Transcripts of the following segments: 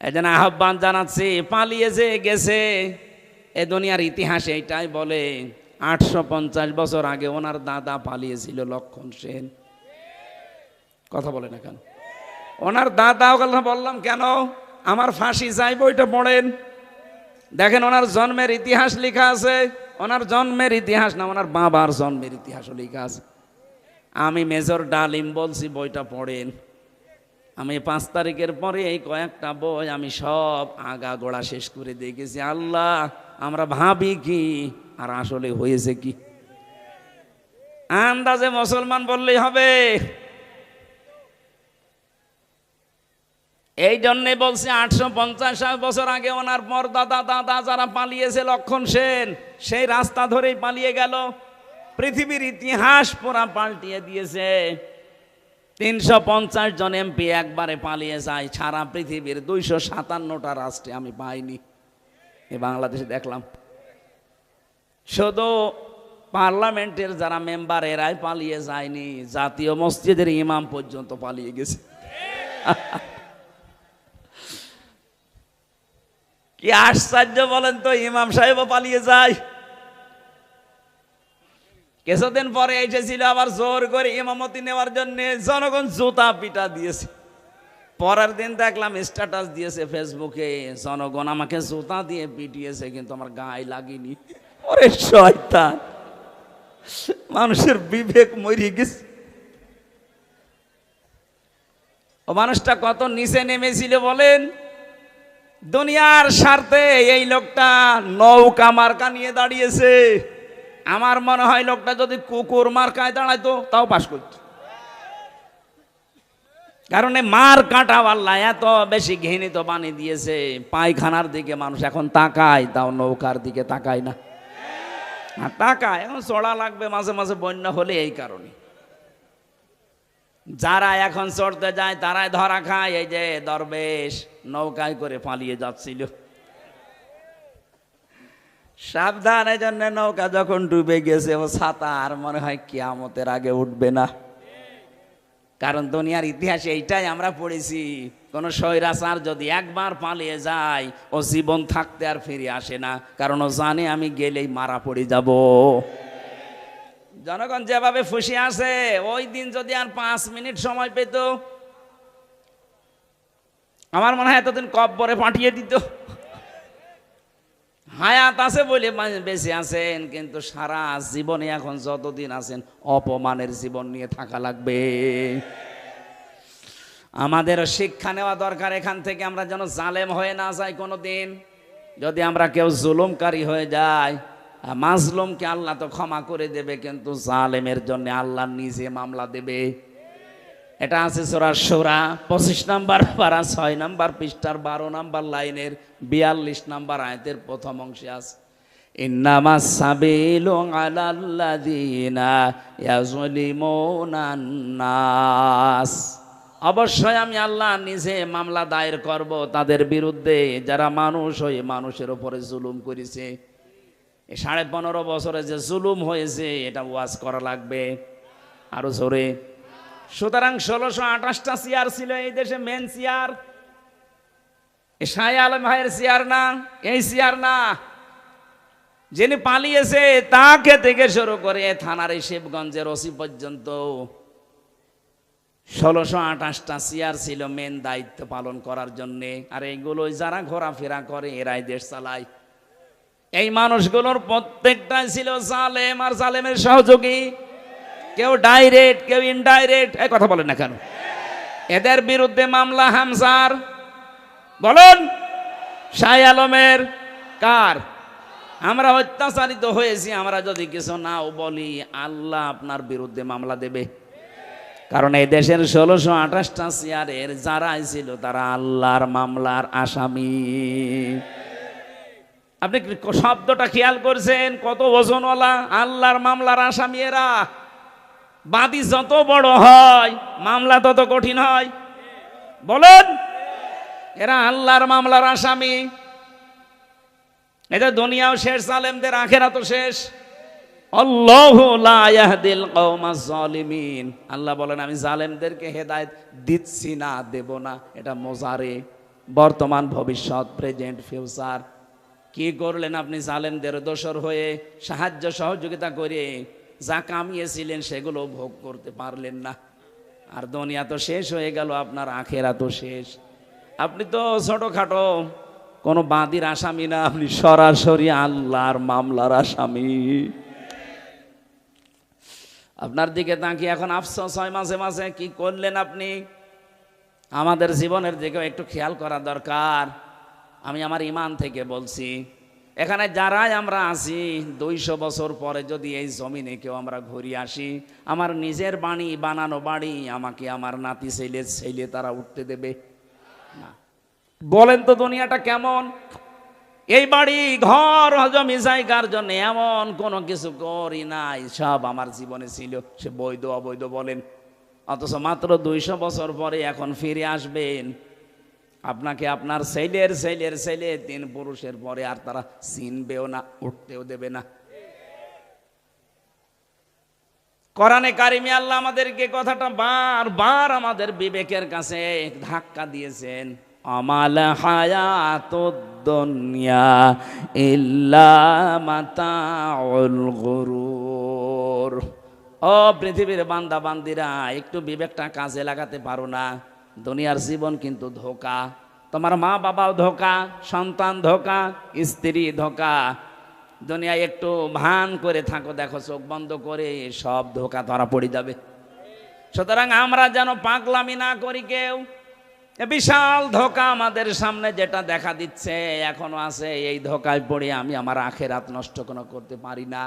এই জন্য আহ্বান জানাচ্ছি, পালিয়ে যে গেছে এ দুনিয়ার ইতিহাসে এটাই বলে 850 বছর আগে ওনার দাদা পালিয়েছিল, লক্ষণ সেন। কথা বলে না কেন? ওনার দাদা কথা বললাম কেন? আমার ফাঁসি চাই বইটা পড়েন, দেখেন ওনার জন্মের ইতিহাস লেখা আছে। ওনার জন্মের ইতিহাস না, ওনার বাবার জন্মের ইতিহাসও লেখা আছে। আমি মেজর ডালিম বলছি, বইটা পড়েন। আমি 5 তারিখের পরে এই কয়েকটা বই আমি সব আগা গোড়া শেষ করে দেখেছি। আল্লাহ, আমরা ভাবি কি আর আসলে হয়েছে কি? আন্দাজে মুসলমান বললেই হবে। এই জন্যে বলছি 850 বছর আগে ওনার পরদাদা দাদা যারা পালিয়েছে, লক্ষণ সেন সেই রাস্তা ধরেই পালিয়ে গেল। পৃথিবীর ইতিহাস পুরা পাল্টিয়ে দিয়েছে। 350 জন এমপি একবারে পালিয়ে যায় সারা পৃথিবীর 257টা রাষ্ট্রে। আমি পাইনি, এই বাংলাদেশে দেখলাম। শুধু পার্লামেন্টের যারা মেম্বার এরাই পালিয়ে যায়নি, জাতীয় মসজিদের ইমাম পর্যন্ত পালিয়ে গেছে। কি আশ্চর্য বলেন তো, ইমাম সাহেবও পালিয়ে যায়। কিছুদিন পরে এসেছিল আবার জোর করে ইমামতি নেওয়ার জন্য, জনগণ জুতা পিটা দিয়েছে। পরের দিন দেখলাম স্ট্যাটাস দিয়েছে ফেসবুকে, জনগণ আমাকে জুতা দিয়ে পিটিয়েছে কিন্তু আমার গায়ে লাগেনি। ওরে শয়তান, মানুষের বিবেক মরে গেছে। ও মানুষটা কত নিচে নেমেছিল বলেন। দুনিয়ার স্বার্থে এই লোকটা নৌকা মার্কা নিয়ে দাঁড়িয়েছে। আমার মনে হয় লোকটা যদি কুকুর মার্কায় দাঁড়াইতো তাও পাস করত। কারণ মার কাটা আল্লাহ এত বেশি ঘৃণিত বানিয়ে দিয়েছে, পায়খানার দিকে মানুষ এখন তাকায়, তাও নৌকার দিকে তাকায় না। আর তাকায়, এখন চড়া লাগবে মাঝে মাঝে বন্যা হলে। এই কারণে যারা এখন চড়তে যায় তারাই ধরা খায়। এই যে দরবেশ নৌকায় করে পালিয়ে যাচ্ছিল, সাবধান। এই জন্য নৌকা যখন ডুবে গেছে ও ছাতা আর মনে হয় কিয়ামতের আগে উঠবে না। কারণ দুনিয়ার ইতিহাসে এইটাই আমরা পড়েছি, কোন স্বৈরাচার যদি একবার পালিয়ে যায় ও জীবন থাকতে আর ফিরে আসে না। কারণ ও জানে আমি গেলেই মারা পড়ে যাব। জনগণ যেভাবে ফুসি আছে, ওই দিন যদি আর 5 মিনিট সময় পেত, আমার মনে হয় এতদিন কব্বরে পাঠিয়ে দিত। হায়াত আছে বলে বেঁচে আছেন, কিন্তু সারা জীবনে এখন যতদিন আছেন অপমানের জীবন নিয়ে থাকা লাগবে। আমাদের শিক্ষা নেওয়া দরকার এখান থেকে, আমরা যেন জালেম হয়ে না যাই কোনোদিন। যদি আমরা কেউ জুলুমকারী হয়ে যায়, মাজলুমকে আল্লাহ তো ক্ষমা করে দেবে, কিন্তু জালেমের জন্য আল্লাহ নিজে মামলা দেবে। এটা আছে সূরা শূরা 25 নম্বর পারা 6 নম্বর পৃষ্ঠার 12 নম্বর লাইনের 42 নম্বর আয়াতের প্রথম অংশে আছে, ইন্নামাস সাবিলু আলাল্লাযিনা ইয়াযলিমুনান নাস। অবশ্যই আমি আল্লাহ নিজে মামলা দায়ের করব তাদের বিরুদ্ধে যারা মানুষ হয়ে মানুষের উপরে জুলুম করেছে। 15.5 বছরে যে জুলুম হয়েছে এটা ওয়াজ করা লাগবে আরো জোরে। সুতরাং 1628টা চেয়ার ছিল এই দেশে, মেন চেয়ার। শাহ আলম ভাইয়ের চেয়ার না, এই চেয়ার না। যিনি পালিয়েছে তাকে থেকে শুরু করে থানার শিবগঞ্জের ওসি পর্যন্ত 1628টা চেয়ার ছিল মেন দায়িত্ব পালন করার জন্য। আর এইগুলো যারা ঘোরাফেরা করে এরাই দেশ চালায়। এই মানুষগুলোর প্রত্যেকটাই ছিল জালেম আর জালেমের সহযোগী। কেউ ডাইরেক্ট, কেউ ইনডাইরেক্ট। এই কথা বলেন না কেন? এদের বিরুদ্ধে মামলা হামজার, বলুন শাহ আলমের, কার? আমরা অত্যাচারিত হয়েছি, আমরা যদি কিছু নাও বলি আল্লাহ আপনার বিরুদ্ধে মামলা দেবে। কারণ এই দেশের 1628টা চেয়ারের যারাই ছিল তারা আল্লাহর মামলার আসামি। আপনি শব্দটা খেয়াল করছেন? কত ওজনওয়ালা! আল্লাহর মামলার আসামি এরা। বাদী যত বড় হয় মামলা তত কঠিন হয়। বলেন, এরা আল্লাহর মামলার আসামি। এটা দুনিয়াও শেষ জালেমদের, আখিরাতও শেষ। আল্লাহু লা ইয়াহদিল কওমাজ জালিমিন। আল্লাহ বলেন আমি জালেমদেরকে হেদায়েত দিচ্ছি না, দেব না। এটা মোজারে। বর্তমান ভবিষ্যৎ, প্রেজেন্ট ফিউচার। কি করলেন আপনি? জালেমদের দোসর হয়ে সাহায্য সহযোগিতা করে যা কামিয়েছিলেন সেগুলো ভোগ করতে পারলেন না। আর দুনিয়া তো শেষ হয়ে গেল, আপনার আখেরাত তো শেষ। আপনি তো ছোটখাটো কোনো বাদীর আসামি না, আপনি সরাসরি আল্লাহর মামলার আসামি। আপনার দিকে তাকিয়ে এখন আফসোস হয় মাঝে মাঝে, কি করলেন আপনি? আমাদের জীবনের দিকেও একটু খেয়াল করা দরকার। আমি আমার ইমান থেকে বলছি, এখানে যারাই আমরা আছি 200 বছর পরে যদি এই জমিনে কেউ আমরা ঘুরে আসি, আমার নিজের বাড়ি, বানানো বাড়ি, আমাকে আমার নাতি ছেলে তারা উঠতে দেবে না। বলেন তো দুনিয়াটা কেমন? এই বাড়ি ঘর জমি জায়গার জন্য এমন কোনো কিছু করি নাই, সব আমার জীবনে ছিল, সে বৈধ অবৈধ বলেন। অথচ মাত্র 200 বছর পরে এখন ফিরে আসবেন, আপনাকে আপনার ছেলের ছেলের ছেলে 3 পুরুষের পরে আর তারা চিনবেও না, উঠতেও দেবে না। কোরআনে কারিমে আল্লাহ আমাদেরকে কথাটা বারবার আমাদের বিবেকের কাছে ধাক্কা দিয়েছেন। আমাল হায়াতুদ দুনিয়া ইল্লা মাতাউল গুরুর। ও পৃথিবীর বান্দা বান্দিরা, একটু বিবেকটা কাজে লাগাতে পারো না? দুনিয়ার জীবন কিন্তু ধোঁকা। তোমার মা বাবাও ধোঁকা, সন্তান ধোঁকা, স্ত্রী ধোঁকা। দুনিয়ায় একটু ভান করে থাকো, দেখো চোখ বন্ধ করে সব ধোঁকা ধরা পড়ে যাবে। সুতরাং আমরা যেন পাগলামি না করি কেউ। বিশাল ধোঁকা আমাদের সামনে যেটা দেখা দিচ্ছে এখনো আছে, এই ধোঁকায় পড়ে আমি আমার আখেরাত নষ্ট কোনো করতে পারি না।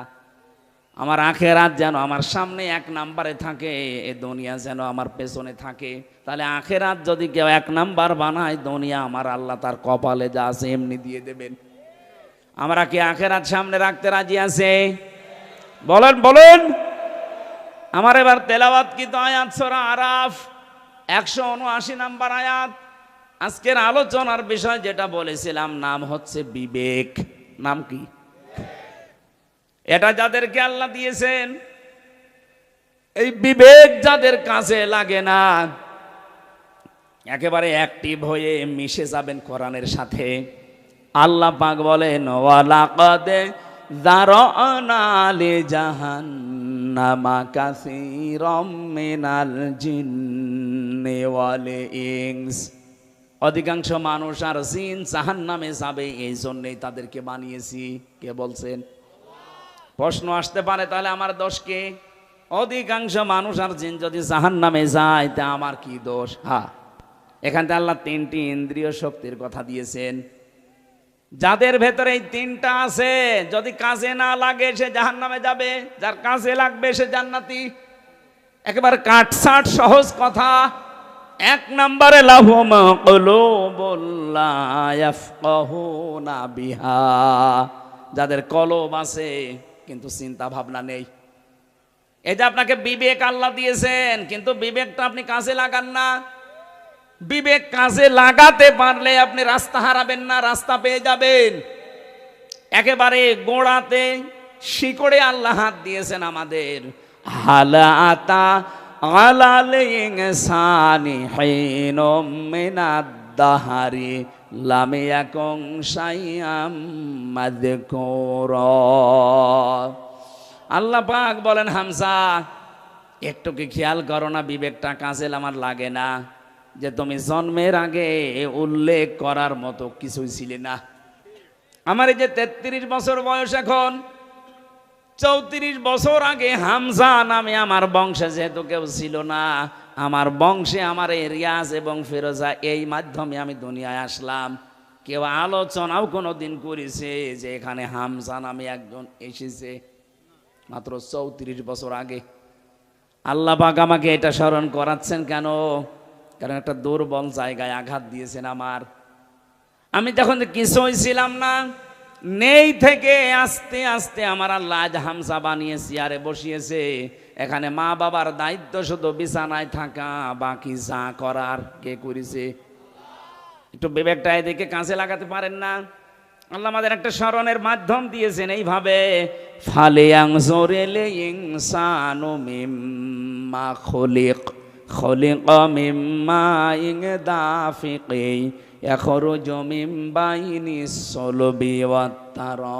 আমার আখেরাত যেন আমার সামনে 1 নম্বরে থাকে, এ দুনিয়া যেন আমার পেছনে থাকে। তাহলে আখেরাত যদি কেউ 1 নম্বর বানায়, দুনিয়া আমার আল্লাহ তার কপালে যা আছে এমনি দিয়ে দেবেন। আমরা কি আখেরাত সামনে রাখতে রাজি আছে? বলেন বলেন। আমার এবার তেলাওয়াত কি তো আয়াত সূরা আরাফ 179 নম্বর আয়াত। আজকের আলোচনার বিষয় যেটা বলেছিলাম, নাম হচ্ছে বিবেক। নাম কি? এটা যাদেরকে আল্লাহ দিয়েছেন, এই বিবেক যাদের কাছে লাগে না, একেবারে অ্যাক্টিভ হয়ে মিশে যাবেন কোরআনের সাথে। আল্লাহ পাক বলেন, ওয়ালাকাদ যারানা লিজাহান্নামা কাসীরাম মিনাল জিন্নি ওয়াল ইনস। অধিকাংশ মানুষ আর জিন জাহান্নামে যাবে, এই জন্যই তাদেরকে বানিয়েছি। কে বলছেন? প্রশ্ন আসতে পারে, তাহলে আমার দোষ কি? অধিকাংশ মানুষ আর জিন যদি জাহান্নামে যায়, তা আমার কি দোষ? হ্যাঁ, এখানে আল্লাহ 3টি ইন্দ্রিয় শক্তির কথা দিয়েছেন। যাদের ভেতরে এই 3টা আছে, যদি কাজে না লাগে সে জাহান্নামে যাবে, যার কাজে লাগবে সে জান্নাতি। একেবারে কাটছাট সহজ কথা। 1 নম্বরে লাহুম কুলুবুল লা ইয়াফকাহুনা বিহা, যাদের কলব আছে কিন্তু চিন্তা ভাবনা নেই। এই যে আপনাকে বিবেক আল্লাহ দিয়েছেন, কিন্তু বিবেকটা আপনি কাজে লাগান না। বিবেক কাজে লাগাতে পারলে আপনি রাস্তা হারাবেন না, রাস্তা পেয়ে যাবেন। একেবারে গোড়াতে শিকড়ে আল্লাহ হাত দিয়েছেন আমাদের। হালাতা আলাল ইনসানি হিনুম মিনাদ দাহারি লাম ইয়াকুন শাইআম মাযকুরা। আল্লাহ পাক বলেন, হামজা একটু কি খেয়াল করো না, বিবেকটা কাজে আমার লাগে না? যে তুমি জন্মের আগে উল্লেখ করার মতো কিছুই ছিলে না। আমার এই যে 33 বছর বয়স, এখন 34 বছর আগে হামজা নামে আমার বংশে যেহেতু কেউ ছিল না, আমার বংশে আমার এই রিয়াজ এবং ফিরোজা, এই মাধ্যমে আমি দুনিয়ায় আসলাম। কেউ আলোচনাও কোনো দিন করেছে যে এখানে হামজা নামে একজন এসেছে? মাত্র 34 বছর আগে। আল্লাহ পাক আমাকে এটা স্মরণ করাচ্ছেন কেন? কারণ একটা দুর্বল জায়গায় আঘাত দিয়েছেন আমার। আমি যখন কিছুই ছিলাম না, নেই থেকে আস্তে আস্তে আমার আল্লাহ আজ হামজা বানিয়ে চেয়ারে বসিয়েছে। এখানে মা বাবার দায়িত্ব শুধু বিছানায় থাকা, বাকি যা করার কে করেছে? একটু বিবেকটা এদিকে কাজে লাগাতে পারেন না? আল্লাহ আমাদের একটা স্মরণের মাধ্যম দিয়েছেন এইভাবে, ফালিয়ানজুরিল ইনসানু মিম্মা খুলিক খুলিকা মিম্মা ইন দাফিকি ইয়াখরুজু মিন বাইনিস সুলবি ওয়াত তারাইব।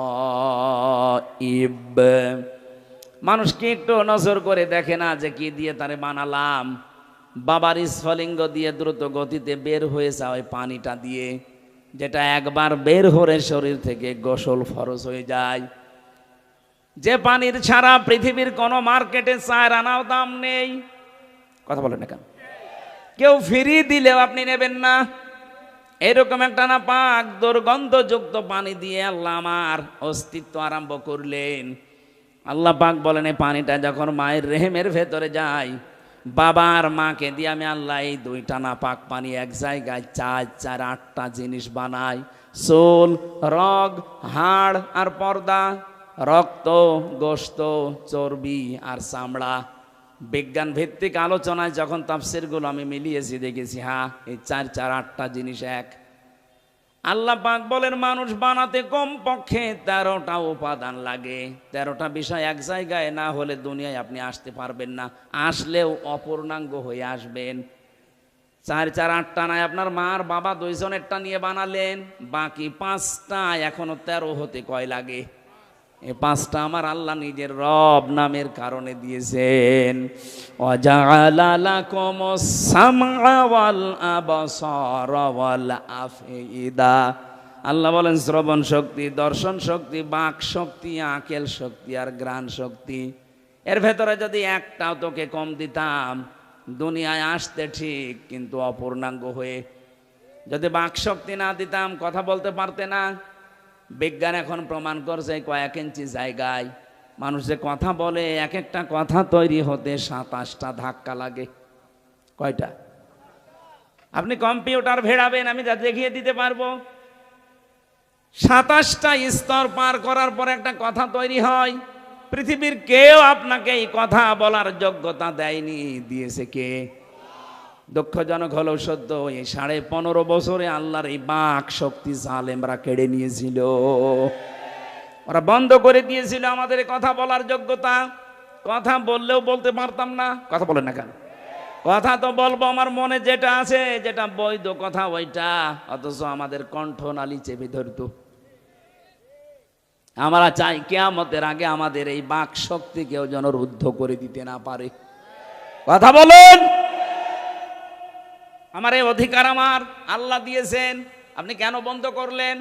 মানুষকে একটু নজর করে দেখে না যে কি দিয়ে তারে বানালাম। বাবার স্ফলিঙ্গ দিয়ে দ্রুত গতিতে বের হয়ে যাওয়া ওই পানিটা দিয়ে, যেটা একবার বের হলে শরীর থেকে গোসল ফরজ হয়ে যায়। যে পানির ছাড়া পৃথিবীর কোনো মার্কেটে 4 আনাও দাম নেই। কথা বলেন না কেন? কেউ ফ্রি দিলেও আপনি নেবেন না। এরকম একটা না পাক দুর্গন্ধযুক্ত পানি দিয়ে আল্লাহ আমার অস্তিত্ব আরম্ভ করলেন। আল্লাহ পাক বলেন এই পানিটা যখন মায়ের রেহেমের ভেতরে যায়, বাবার মাকে দিয়ে আমি আল্লাহ এই 2টা না পাক পানি এক জায়গায় 4 8টা জিনিস বানাই। চুল, রগ, হাড় আর পর্দা, রক্ত, গোশত, চর্বি আর চামড়া। বিজ্ঞান ভিত্তিক আলোচনায় যখন তাফসীরগুলো আমি মিলিয়েছি দেখেছি হ্যাঁ এই 4 8টা জিনিস এক। আল্লাহ পাক বলেন মানুষ বানাতে কমপক্ষে 13টা উপাদান লাগে। 13টা বিষয় এক জায়গায় না হলে দুনিয়ায় আপনি আসতে পারবেন না। আসলেও অপূর্ণাঙ্গ হয়ে আসবেন। 4 8টা নাই, আপনার মার বাবা 2 জনেরটা নিয়ে বানালেন, বাকি 5টা এখনো 13 হতে কয় লাগে? এই 5টা আমার আল্লাহ নিজের রব নামের কারণে দিয়েছেন। ওয়াজআলা লাকুমুস সামআ ওয়াল আবসারা ওয়াল আফইদা। আল্লাহ বলেন শ্রবণ শক্তি, দর্শন শক্তি, বাক শক্তি, আকেল শক্তি আর ঘ্রাণ শক্তি। এর ভেতরে যদি একটাও তোকে কম দিতাম দুনিয়ায় আসতে ঠিক, কিন্তু অপূর্ণাঙ্গ হয়ে। যদি বাক শক্তি না দিতাম কথা বলতে পারতে না। বিজ্ঞান এখন প্রমাণ করছে কয়েক ইঞ্চি জায়গায় মানুষ যে কথা বলে, এক একটা কথা তৈরি হতে 27টা ধাক্কা লাগে। কয়টা? আপনি কম্পিউটার ভেড়াবেন, আমি যা দেখিয়ে দিতে পারবো। 27টা স্তর পার করার পর একটা কথা তৈরি হয়। পৃথিবীর কেউ আপনাকে এই কথা বলার যোগ্যতা দেয়নি। দিয়েছে কে? দুঃখজনক হলেও সত্য, এই 15.5 বছরে আল্লাহর এই বাক শক্তি জালেমরা কেড়ে নিয়েছিল। ওরা বন্ধ করে দিয়েছিল আমাদের কথা বলার যোগ্যতা। কথা বললেও বলতে পারতাম না। কথা বলেন না কেন? কথা তো বলবো আমার মনে যেটা আছে, যেটা বৈধ কথা ওইটা, অথচ আমাদের কণ্ঠনালী চেপে ধরত। আমরা চাই কিয়ামতের আগে আমাদের এই বাক শক্তি কেউ যেন রুদ্ধ করে দিতে না পারে। কথা বলেন। আমার এই অধিকার আমার আল্লাহ দিয়েছেন, আপনি কেন বন্ধ করলেন?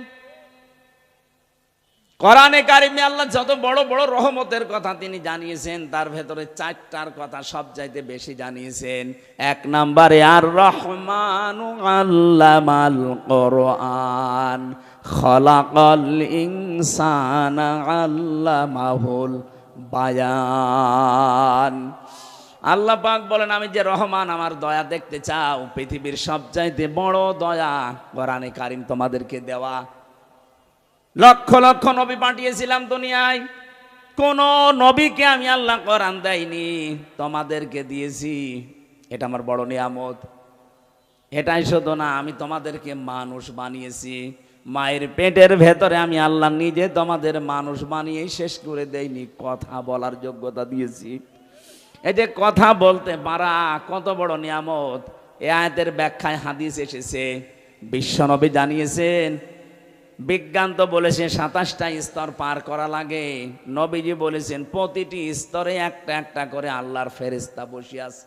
কোরআনে কারিমে আল্লাহ যত বড় বড় রহমতের কথা তিনি জানিয়েছেন, তার ভেতরে 4টার কথা সবচাইতে বেশি জানিয়েছেন। 1 নম্বরে আর রহমানু আল্লামাল কোরআন খলাকাল ইনসানা আল্লামাহুল বায়ান। আল্লাহ পাক বলেন আমি যে রহমান, আমার দয়া দেখতে চাও, পৃথিবীর সবচাইতে বড় দয়া কোরআনে কারিম তোমাদেরকে দেওয়া। লক্ষ লক্ষ নবী পাঠিয়েছিলাম দুনিয়ায়, কোন নবীকে আমি আল্লাহ কোরআন দেয়নি, তোমাদেরকে দিয়েছি। এটা আমার বড় নিয়ামত। এটাই শুধু না, আমি তোমাদেরকে মানুষ বানিয়েছি। মায়ের পেটের ভেতরে আমি আল্লাহ নিজে তোমাদের মানুষ বানিয়ে শেষ করে দেইনি, কথা বলার যোগ্যতা দিয়েছি। এই যে কথা বলতে পারা কত বড় নিয়ামত। এই আয়াতের ব্যাখ্যায় হাদিস এসেছে, বিশ্বনবী জানিয়েছেন। বিজ্ঞান তো বলেছে 27টা স্তর পার করা লাগে, নবীজি বলেছেন প্রতিটি স্তরে একটা একটা করে আল্লাহর ফেরেশতা বসে আছে।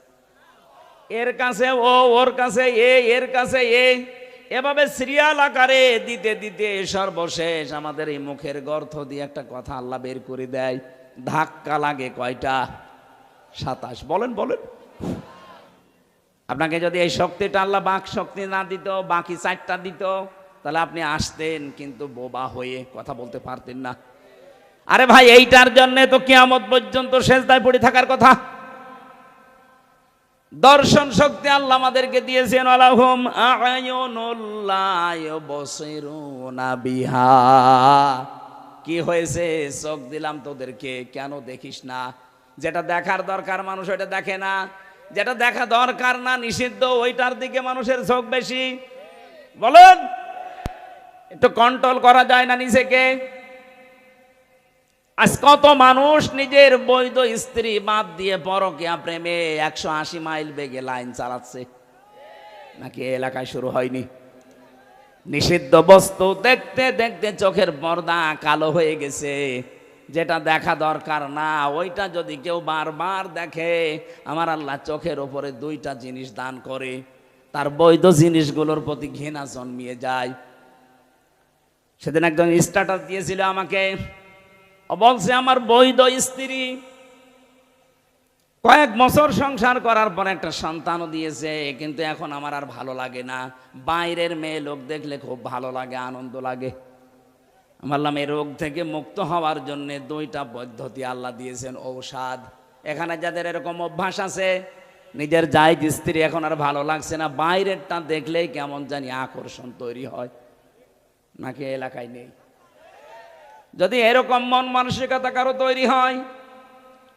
এর কাছে ও, ওর কাছে এ, এর কাছে এ, এভাবে সিরিয়াল আকারে দিতে দিতে সর্বশেষ আমাদের এই মুখের গর্ত দিয়ে একটা কথা আল্লাহ বের করে দেয়। ধাক্কা লাগে কয়টা? 27। বলেন বলেন। আপনাকে যদি এই শক্তিটা আল্লাহ বাক শক্তি না দিত, বাকি 4টা দিত, তাহলে আপনি আসতেন কিন্তু বোবা হয়ে, কথা বলতে পারতেন না। আরে ভাই, এইটার জন্য তো কিয়ামত পর্যন্ত সেজদায় পড়ে থাকার কথা। দর্শন শক্তি আল্লাহ আমাদেরকে দিয়েছেন। আলাহুম আ'য়ুনুল লা ইউবসিরুনা বিহা। কি হয়েছে? চোখ দিলাম তোদেরকে, কেন দেখিস না? যেটা দেখার দরকার মানুষ ওইটা দেখে না, যেটা দেখা দরকার না, নিষিদ্ধ, ওইটার দিকে মানুষের চোখ বেশি। বলেন, একটু কন্ট্রোল করা যায় না নিজেকে? আজ কত মানুষ নিজের বৈধ স্ত্রী বাদ দিয়ে পরকীয়া প্রেমে 180 মাইল বেগে লাইন চালাচ্ছে। নাকি এলাকায় শুরু হয়নি? নিষিদ্ধ বস্তু দেখতে দেখতে চোখের পর্দা কালো হয়ে গেছে, যেটা দেখা দরকার না ওইটা যদি কেউ বারবার দেখে, আমার আল্লাহ চোখের ওপরে দুইটা জিনিস দান করে, তার বৈধ জিনিসগুলোর প্রতি ঘৃণা জন্মিয়ে যায়। সেদিন একজন স্ট্যাটাস দিয়েছিল আমাকে, বলছে আমার বৈধ স্ত্রী কয়েক বছর সংসার করার পর একটা সন্তানও দিয়েছে, কিন্তু এখন আমার আর ভালো লাগে না, বাইরের মেয়ে লোক দেখলে খুব ভালো লাগে, আনন্দ লাগে। বললাম এই রোগ থেকে মুক্ত হওয়ার জন্য দুইটা পদ্ধতি আল্লাহ দিয়েছেন, ঔষধ। এখানে যাদের এরকম অভ্যাস আছে, নিজের জায়েজ স্ত্রী এখন আর ভালো লাগছে না, বাইরেরটা দেখলেই কেমন জানি আকর্ষণ তৈরি হয়, নাকি এলাকায় নেই? যদি এরকম মন মানসিকতা কারো তৈরি হয়,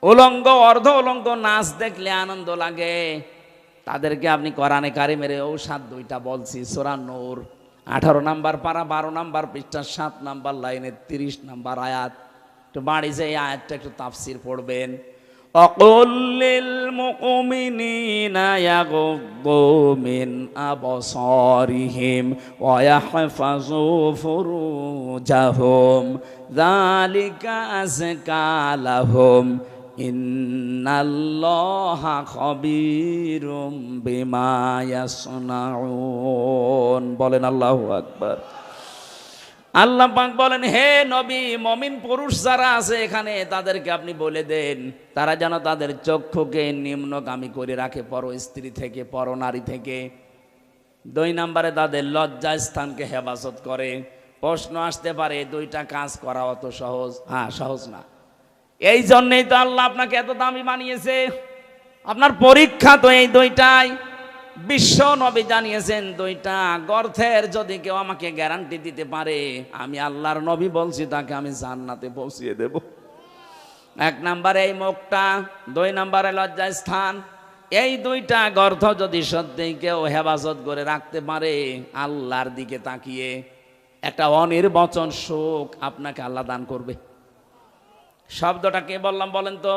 উলঙ্গ অর্ধ উলঙ্গ নাচ দেখলে আনন্দ লাগে, তাদেরকে আপনি কোরআনে কারিমের ঔষধ দুইটা বলছি, সূরা নূর 18 নম্বর পারা 12 নম্বর পৃষ্ঠা 7 নম্বর লাইনে 30 নম্বর আয়াত। একটু বাড়ি যে এই আয়াতটা একটু তাফসির পড়বেন। وَقُلْ لِلْمُؤْمِنِينَ يَغُضُّوا مِنْ أَبْصَارِهِمْ وَيَحْفَظُوا فُرُوجَهُمْ ذَلِكَ أَزْكَى لَهُمْ ইন্নাল্লাহা খাবীরুম বিমা ইয়াসনাউন। বলেন আল্লাহু আকবার। আল্লাহ পাক বলেন, হে নবী, মুমিন পুরুষ যারা আছে এখানে তাদেরকে আপনি বলে দেন, তারা যেন তাদের চক্ষুকে নিম্নগামী করে রাখে পর স্ত্রী থেকে, পর নারী থেকে। 2 নম্বরে তাদের লজ্জা স্থানকে হেফাজত করে। প্রশ্ন আসতে পারে দুইটা কাজ করা অত সহজ? হ্যাঁ, সহজ না। এই জন্যই তো আল্লাহ আপনাকে এত দামি বানিয়েছে। আপনার পরীক্ষা তো এই দুইটাই। বিশ্ব নবী জানিয়েছেন দুইটা গর্থের যদি কেউ আমাকে গ্যারান্টি দিতে পারে, আমি আল্লাহর নবী বলছি তাকে আমি জান্নাতে পৌঁছিয়ে দেব। 1 নম্বরে এই মুখটা, 2 নম্বরে লজ্জা স্থান। এই দুইটা গর্থ যদি সত্যি কেউ হেফাজত করে রাখতে পারে, আল্লাহর দিকে তাকিয়ে একটা অনির্বচন সুখ আপনাকে আল্লাহ দান করবে। শব্দটা কে বললাম বলেন তো?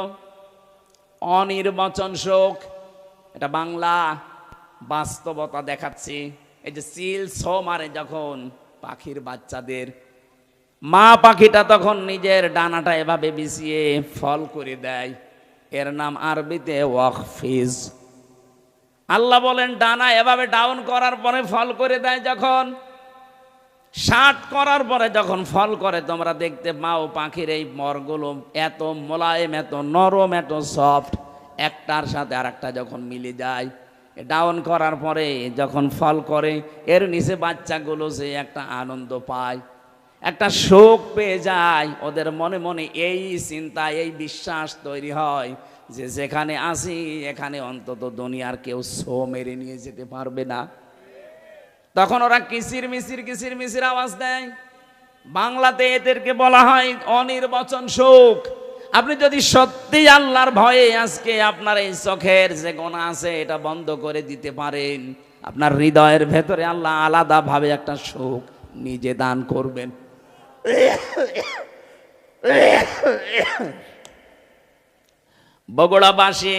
অনির্বচন সুখ। এটা বাংলা, বাস্তবতা দেখাচ্ছি। এই যে চিল ছো মারে যখন পাখির বাচ্চাদের, মা পাখিটা তখন নিজের ডানাটা এভাবে বিছিয়ে ফল করে দেয়, এর নাম আরবিতে ওয়াকফিজ। আল্লাহ বলেন ডানা এভাবে ডাউন করার পরে ফল করে দেয়, যখন 60 করার পরে যখন ফল করে, তোমরা দেখতে পাও পাখির এই মরগুলো এত মোলায়েম, এত নরম, এত সফট, একটার সাথে আর একটা যখন মিলে যায়, ডাউন করার পরে যখন ফল করে, এর নিচে বাচ্চাগুলো যে একটা আনন্দ পায়, একটা শোক পেয়ে যায়, ওদের মনে মনে এই চিন্তা, এই বিশ্বাস তৈরি হয় যে যেখানে আসি এখানে অন্তত দুনিয়ার কেউ ছো মেরে নিয়ে যেতে পারবে না। তখন ওরা কিসির মিসির আওয়াজ দেয়। বাংলাতে এদেরকে বলা হয় অনির্বচন সুখ। আপনি যদি সত্যি আল্লাহর ভয়ে আজকে আপনার এই চোখের যে গোনা আছে এটা বন্ধ করে দিতে পারেন, আপনার হৃদয়ের ভেতরে আল্লাহ আলাদাভাবে একটা সুখ নিজে দান করবেন। বগুড়াবাসী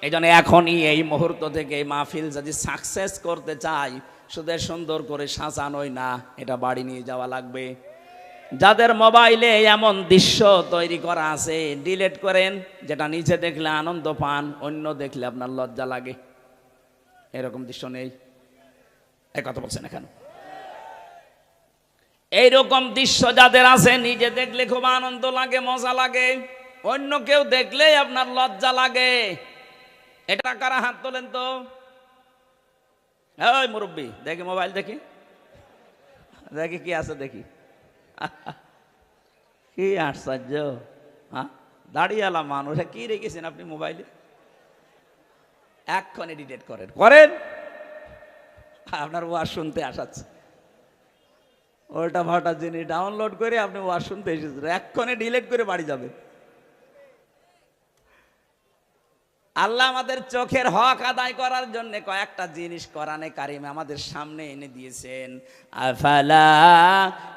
এই জন্য এখনই এই মুহূর্ত থেকে এই মাহফিল যদি সাকসেস করতে চাই, শুধু সুন্দর করে সাজানোই না, এটা বাড়ি নিয়ে যাওয়া লাগবে। যাদের মোবাইলে এমন দৃশ্য তৈরি করা আছে, ডিলিট করেন। যেটা নিচে দেখলে আনন্দ পান, অন্য দেখলে আপনার লজ্জা লাগে। এরকম দৃশ্য নেই? এই কথা বলছেন এখানে? এইরকম দৃশ্য যাদের আছে, নিজে দেখলে খুব আনন্দ লাগে, মজা লাগে, অন্য কেউ দেখলেই আপনার লজ্জা লাগে। এটা কারা? হাত তোলেন তো। ওই মুরব্বী, দেখি মোবাইল, দেখি দেখি কি আছে, দেখি। কি আশ্চর্য! হ্যাঁ, দাঁড়িয়েলা মানুষ, কি রেখেছেন আপনি মোবাইলে? এক্ষণে ডিলিট করেন। আপনার ওয়াজ শুনতে আসাচ্ছে, ওটা ভাটা জিনিস ডাউনলোড করে আপনি ওয়াজ শুনতে এসেছেন, এক্ষণে ডিলিট করে বাড়ি যাবেন। আল্লাহ আমাদের চোখের হক আদায় করার জন্য কয়েকটা জিনিস কোরআনে কারিমে আমাদের সামনে এনে দিয়েছেন। আফালা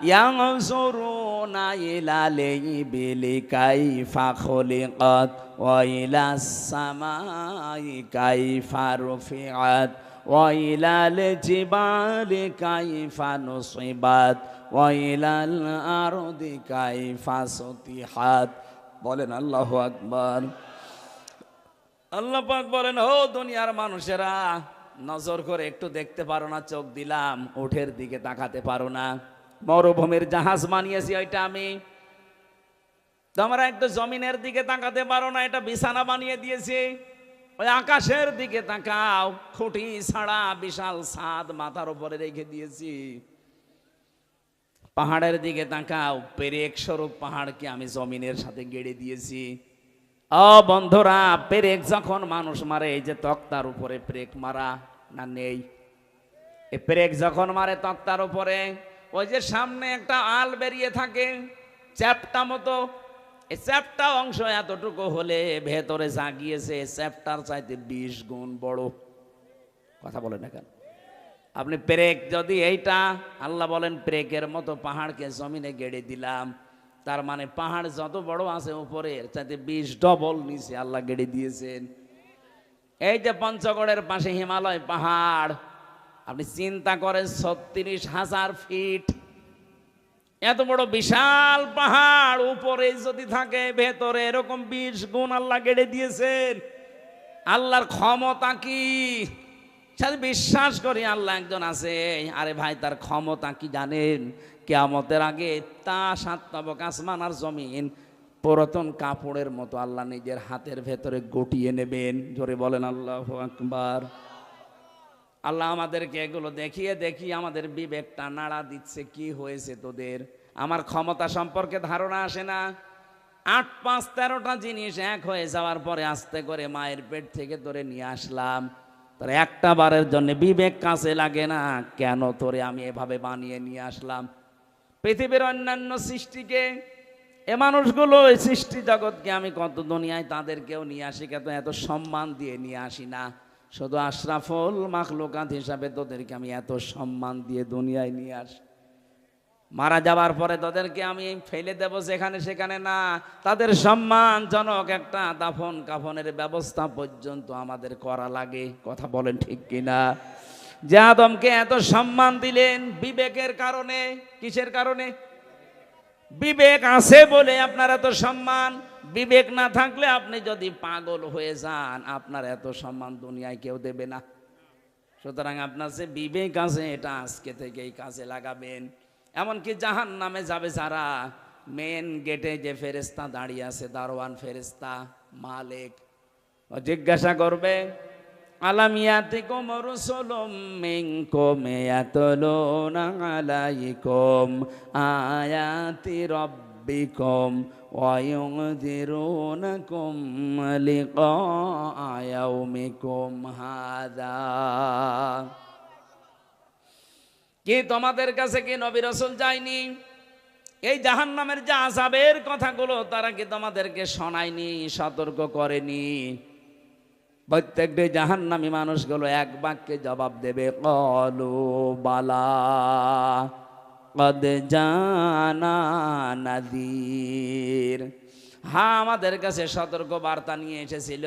ইয়ানজুরুনা ইলাল ইবিলি কাইফা খুলিকাত ওয়া ইলাস সামাই কাইফা রুফিআত ওয়াইলাল জিবালি কাইফা নুসিবাত ওয়াইলাল আরদি কাইফা সুতিহাত। বলেন আল্লাহু আকবার। আল্লাহ পাক বলেন, ও দুনিয়ার মানুষেরা, নজর করে একটু দেখতে পারো না? চোখ দিলাম, উঠের দিকে তাকাতে পারো না? মরুভূমির জাহাজ বানিয়েছি ওইটা আমি। তোমরা একটু জমিনের দিকে তাকাতে পারো না? এটা বিছানা বানিয়ে দিয়েছি। ওই আকাশের দিকে তাকাও, খুঁটি ছাড়া বিশাল ছাদ মাথার উপরে রেখে দিয়েছি। পাহাড়ের দিকে তাকাও, পেরেক স্বরূপ পাহাড়কে আমি জমিনের সাথে গেড়ে দিয়েছি। ও বন্ধুরা, পেরেক যখন মানুষ মারে, এই যে তক্তার উপরে পেরেক মারা না নেই? এই পেরেক যখন মারে তক্তার উপরে, ওই যে সামনে একটা আল বেরিয়ে থাকে চ্যাপটা মতো, এই চ্যাপটা অংশ এতটুকু হলে ভেতরে যা গিয়েছে চ্যাপটার চাইতে 20 গুণ বড়। কথা বলে না কেন? আপনি পেরেক যদি এইটা, আল্লাহ বলেন পেরেকের মতো পাহাড়কে জমিনে গেড়ে দিলাম, তার মানে পাহাড় যত বড় আছে উপরে চাইতে 20 ডবল নিচে আল্লাহ গেড়ে দিয়েছেন। এই যে পঞ্চগড়ের পাশে হিমালয় পাহাড়, আপনি চিন্তা করেন 36,000 ফিট, এত বড় বিশাল পাহাড় উপরে যদি থাকে, ভেতরে এরকম 20 গুণ আল্লাহ গেড়ে দিয়েছেন। আল্লাহর ক্ষমতা কি! সাথে বিশ্বাস করি আল্লাহ একজন আছে। আরে ভাই, তার ক্ষমতা কি জানেন? কিয়ামতের আগে তা 7 তবক আসমান আর জমিন পুরাতন কাপড়ের মতো আল্লাহ নিজের হাতের ভেতরে গটিয়ে নেবেন। জোরে বলেন আল্লাহু আকবার। আল্লাহ আমাদেরকে এগুলো দেখিয়ে দেখিয়ে আমাদের বিবেকটা নাড়া দিচ্ছে। কি হয়েছে তোদের? আমার ক্ষমতা সম্পর্কে ধারণা আসে না? 8, 5, 13টা জিনিস এক হয়ে যাওয়ার পরে আস্তে করে মায়ের পেট থেকে ধরে নিয়ে আসলাম, তোর একটা বারের জন্য বিবেক কাছে লাগে না? কেন তোরে আমি এভাবে বানিয়ে নিয়ে আসলাম? পৃথিবীর অন্যান্য সৃষ্টিকে, এ মানুষগুলো, এই সৃষ্টি জগৎকে আমি কত দুনিয়ায় তাদেরকেও নিয়ে আসি, কিন্তু এত সম্মান দিয়ে নিয়ে আসি না। শুধু আশরাফুল মাখলুকাত হিসাবে তোদেরকে আমি এত সম্মান দিয়ে দুনিয়ায় নিয়ে আসি। মারা যাবার পরে তোদেরকে আমি ফেলে দেব যেখানে সেখানে না, তাদের সম্মানজনক একটা দাফন কাফনের ব্যবস্থা পর্যন্ত আমাদের করা লাগে। কথা বলেন ঠিক কিনা? যে আদমকে এত সম্মান দিলেন বিবেকের কারণে। কিসের কারণে? বিবেক আছে বলে আপনার এত সম্মান। বিবেক না থাকলে আপনি যদি পাগল হয়ে যান, আপনার এত সম্মান দুনিয়ায় কেউ দেবে না। সুতরাং আপনার যে বিবেক আছে, এটা আজকে থেকে এই কাজে লাগাবেন। এমনকি জাহান্নামে যাবে যারা, মেন গেটে যে ফেরেশতা দাঁড়িয়ে আছে, দারোয়ান ফেরেশতা মালিক, ও জিজ্ঞাসা করবে, আলাম ইয়াতিকুম রাসূলুম মিনকুম ইয়াতলুনা আলাইকুম আয়াতি রাব্বিকুম ওয়া ইউনযিরুনাকুম লিকা ইয়াউমিকুম হাযা। কি তোমাদের কাছে কি নবী রাসূল যায়নি? এই জাহান্নামের যে আযাবের কথাগুলো তারা কি তোমাদেরকে শোনায়নি, সতর্ক করেনি? প্রত্যেকটি জাহান্নামী মানুষগুলো এক বাক্যে জবাব দেবে, ক্বালু বালা ক্বাদ জানা নাযীর। হ্যাঁ, আমাদের কাছে সতর্ক বার্তা নিয়ে এসেছিল।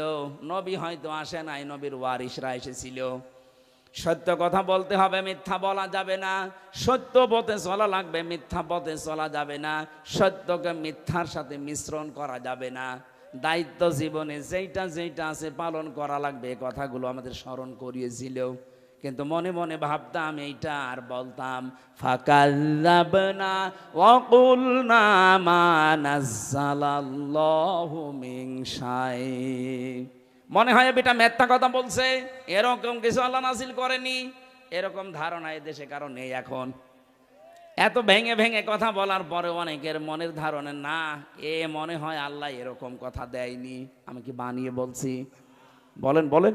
নবী হয়তো আসে নাই, নবীর ওয়ারিসরা এসেছিল। সত্য কথা বলতে হবে, মিথ্যা বলা যাবে না। সত্য পথে চলা লাগবে, মিথ্যা পথে চলা যাবে না। সত্যকে মিথ্যার সাথে মিশ্রণ করা যাবে না। দায়িত্ব জীবনে যেইটা যেইটা আছে পালন করা লাগবে, কথাগুলো আমাদের স্মরণ করিয়েছিল। কিন্তু মনে মনে ভাবতাম এইটা, আর বলতাম ফাকাল্লাবনা ওয়া কুলনা মা নাযালাল্লাহু মিন শাই। মনে হয় বেটা মিথ্যা কথা বলছে, এরকম কিছু আল্লাহ নাযিল করেনি। এরকম ধারণা এদেশে কারো নেই এখন। এত ভেঙে ভেঙে কথা বলার পরে অনেকের মনের ধারণা, না, এ মনে হয় আল্লাহ এরকম কথা দেয়নি, আমি কি বানিয়ে বলছি? বলেন বলেন।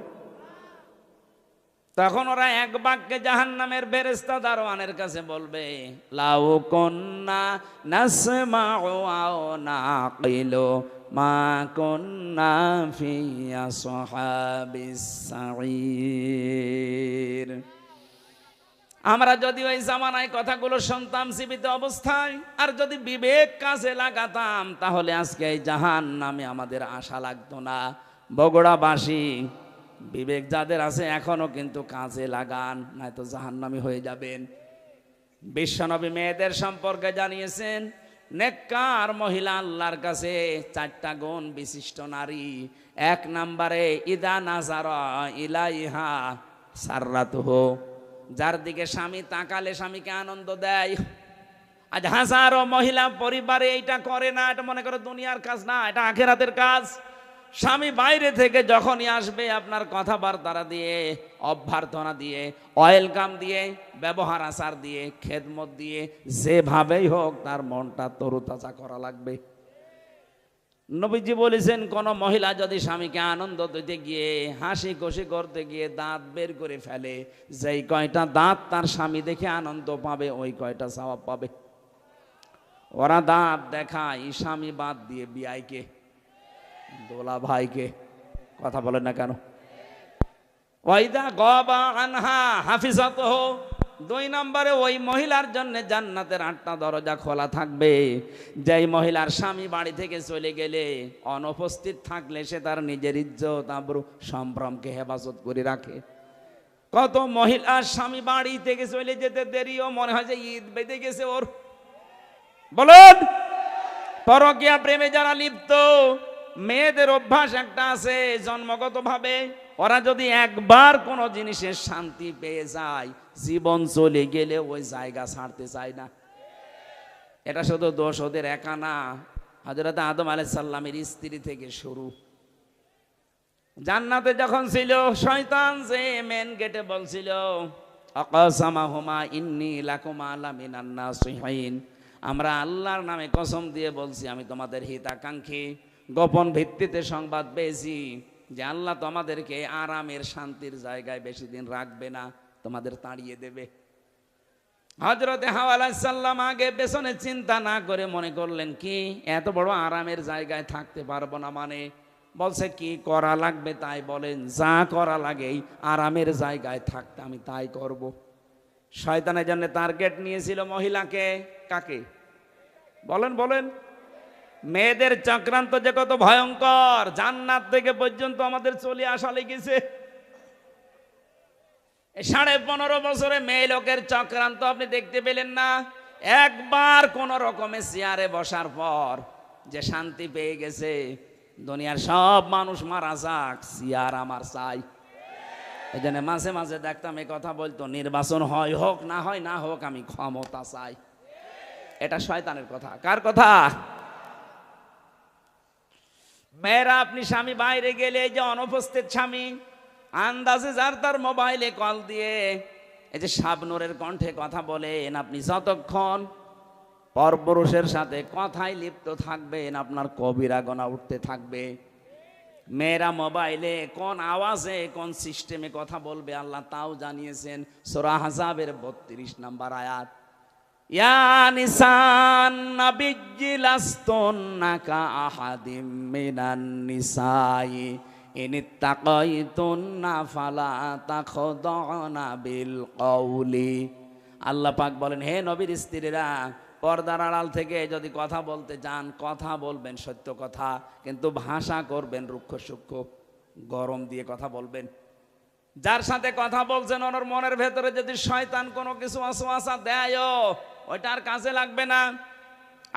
তখন ওরা এক বাক্যে জাহান্নামের ফেরেশতা দারোয়ানের কাছে বলবে, লাউ কুন্না নাসমাউ আও নাকিলু মা কুন্না ফি আসহাবিস সাঈর। আমরা যদি ওই জামানায় কথাগুলো শুনতাম জীবিত অবস্থায়, আর যদি বিবেক কাজে লাগাতাম, তাহলে আজকে এই জাহান্নামে আমাদের আশা লাগতো না। বগুড়াবাসী বিবেক যাদের আছে এখনো কিন্তু কাজে লাগান, নয়তো জাহান্নামী হয়ে যাবেন। বিশ্বনবী মেয়েদের সম্পর্কে জানিয়েছেন, নেককার মহিলা আল্লাহর কাছে 4টা গুণ বিশিষ্ট নারী। 1 নম্বরে ইদা নাজারা ইলাইহা সাররাতুহু, যার দিকে স্বামী তাকালে স্বামীকে আনন্দ দেয়। আজ হাজারো মহিলা পরিবারে এইটা করে না, এটা মনে করে দুনিয়ার কাজ না, এটা আখিরাতের কাজ। স্বামী বাইরে থেকে যখনই আসবে আপনার কথাবার্তা দিয়ে, অভ্যর্থনা দিয়ে, ওয়েলকাম দিয়ে, ব্যবহার আচার দিয়ে, খেদমত দিয়ে, যেভাবেই হোক তার মনটা তরুতাজা করা লাগবে। নবীজি বলেছেন, কোন মহিলা যদি স্বামীকে আনন্দ দিতে গিয়ে, হাসি খুশি করতে গিয়ে দাঁত বের করে ফেলে, যেই কয়টা দাঁত তার স্বামী দেখে আনন্দ পাবে ওই কয়টা সওয়াব পাবে। ওরা দাঁত দেখায় স্বামী বাদ দিয়ে বিয়াইকে, দোলা ভাইকে। কথা বলেন না কেন? ওয়াইদা গবা আনহা হাফিজাতুহু, 2 নম্বরে ওই মহিলার জন্য জান্নাতের 8টা দরজা খোলা থাকবে। যেই মহিলার স্বামী বাড়ি থেকে চলে গেলে, অনুপস্থিত থাকলে সে তার নিজের ইজ্জত আবরু সম্ভ্রমকে হেফাজত করে রাখে। কত মহিলার স্বামী বাড়ি থেকে চলে যেতে দেরিও মনে হয় যে ঈদ বেঁধে গেছে ওর। বলুন, পরকীয়া প্রেমে যারা লিপ্ত, মেয়েদের অভ্যাস একটা আছে জন্মগতভাবে, ওরা যদি একবার কোনো জিনিসের শান্তি পেয়ে যায়, জীবন চলে গেলে ওই জায়গা ছাড়তে চায় না। এটা শুধু দোষ ওদের একা না, হযরত আদম আলাইহিস সালামের স্ত্রী থেকে শুরু। জান্নাতে যখন ছিল, শয়তান যে মেন গেটে বলছিল, আকাসামাহুমা ইন্নী লাকুমা লামিনান নাসিহিন, আমরা আল্লাহর নামে কসম দিয়ে বলছি আমি তোমাদের হিতাকাঙ্ক্ষী। গোপন ভিত্তিতে সংবাদ পেয়েছি যে আল্লাহ তোমাদেরকে আরামের শান্তির জায়গায় বেশি দিন রাখবে না, তোমাদের তাড়িয়ে দেবে। হযরতে হাওয়া আলাইহিস সালাম আগে পেছনে চিন্তা না করে মনে করলেন, কি এত বড় আরামের জায়গায় থাকতে পারবো না, মানে বলছে কি করা লাগবে তাই বলেন, যা করা লাগে এই আরামের জায়গায় থাকতে আমি তাই করব। শয়তানের জন্য টার্গেট নিয়েছিল মহিলাকে। কাকে? বলেন বলেন। মেয়েদের চক্রান্ত যে কত ভয়ঙ্কর, জান্নাত থেকে পর্যন্ত আমাদের চলে আসা লেগেছে। 15.5 বছরে মেয়ে লোকের চক্রান্ত আপনি দেখতে পেলেন না। একবার কোন রকমে চেয়ারে বসার পর যে শান্তি পেয়ে গেছে, দুনিয়ার সব মানুষ মারা যাক, চেয়ার আমার চাই। এই জন্য মাঝে মাঝে দেখতাম এই কথা বলতো, নির্বাচন হয় হোক, না হয় না হোক, আমি ক্ষমতা চাই। এটা শয়তানের কথা। কার কথা? মেয়েরা, আপনি স্বামী বাইরে গেলে যে অনুপস্থিত স্বামী, আন্দাজে যার তার মোবাইলে কল দিয়ে এই যে শাবনূরের কণ্ঠে কথা বলেন, আপনি যতক্ষণ পরপুরুষের সাথে কথায় লিপ্ত থাকবেন আপনার কবিরা গুনাহ উঠতে থাকবে। মেয়েরা মোবাইলে কোন আওয়াজে কোন সিস্টেমে কথা বলবে আল্লাহ তাও জানিয়েছেন। সূরা আহজাবের 32 নম্বর আয়াত, ইয়া নিসান নাবিয়্যি লাস্তুন্না কা আহাদিম মিনান নিসাই ইনিত্তাকাইতুন্না ফালা তাখদাউনা বিল কওলি। আল্লাহ পাক বলেন, হে নবীর স্ত্রীরা, পর্দার আড়াল থেকে যদি কথা বলতে যান, কথা বলবেন সত্য কথা, কিন্তু ভাষা করবেন রুক্ষ সূক্ষ্ম, গরম দিয়ে কথা বলবেন। যার সাথে কথা বলছেন ওনার মনের ভেতরে যদি শয়তান কোনো কিছু ওয়াসওয়াসা দেয়, ওইটা আর কাজে লাগবে না।